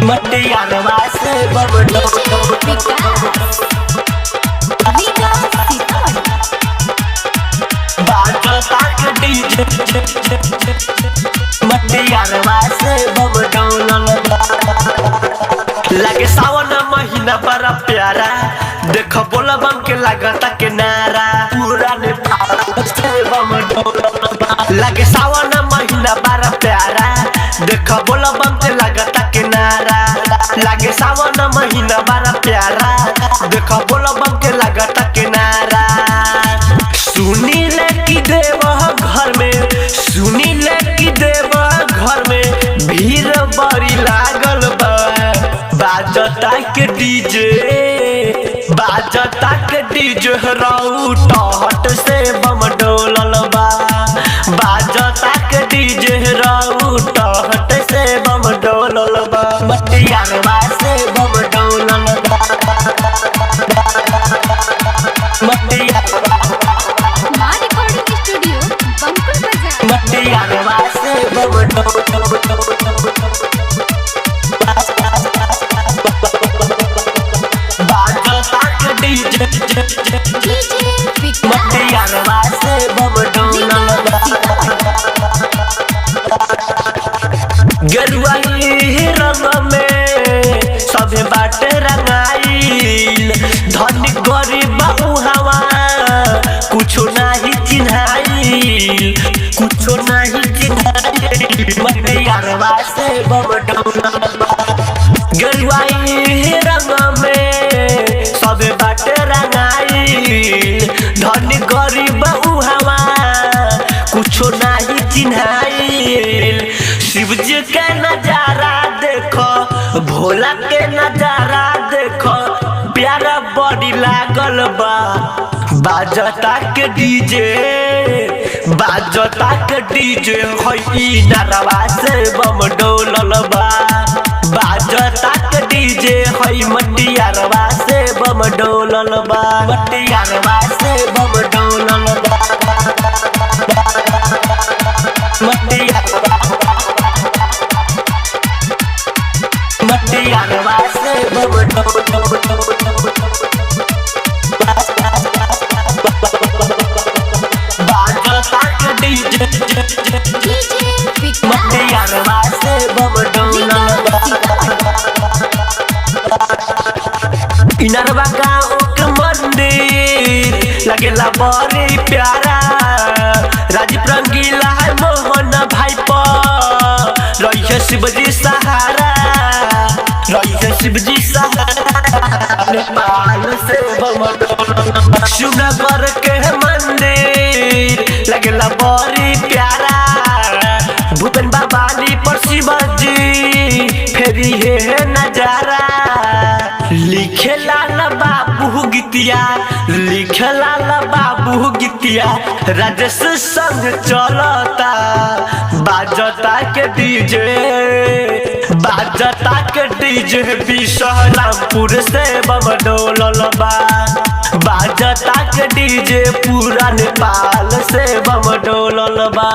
मटियारवा से बबडो बाजता के डीजे मटियारवा से बबडो लगे सावन महीना बड़ा प्यारा देख बोला बम के लागता के नारा पूरा नेपाल से बबडो लगे सावन महीना बड़ा प्यारा देख बोला बम के लागता के नारा लगे सावन महीना बड़ा प्यारा देख बोला बम के लागता के नारा सुनी ले कि देव घर में सुनी ले कि देव घर में भीड़ बड़ी लागल बा बाजता के डीजे राउट हट से बम डोलल बा बाजता के डीजे राउट हट से बम डोलल बा मटियारवा से बम डोलल बा मटियारवा से बम बाजता के डीजे मटियारवा से बम डोलल बा गेरुआ रंग में सभे बाटे रंगाइल धनी गरीब हवा कुछो नहीं चिन्हाइल कुछो नहीं चिन्हाइल मटियारवा से बम डोलल बा गेरुआ रंग में सभे बाटे रंगाइल धनी गरीब हवा कुछो नहीं चिन्हाइल शिवजी के नजारा देखो भोला के नजारा देखो प्यारा बड़ी लागल बा बाजता के डीजे होई नरवा से बम डोलल बा बाजता के डीजे होई मटियारवा से बम डोलल बा मटियारवा से बम डोलल बा मटियारवा से बम बाजता के डीजे मटियारवा से बम डोलल बा इनरवा गाँव के मंदिर लगेला बड़ी प्यारा राजीव रंगीला है मोहन भाई पर रही शिवजी सहारा नेपाल से शुनगर के मंदिर लगेला बड़ी प्यारा भूपेन बाबाली पर शिवजी फेरी है नजारा लिखेला बाबू गीतिया राजेश संग चलता बाजता के डीजे बिशहरामपुर से बम डोलल बा बाजता के डीजे पूरा नेपाल से बम डोलल बा।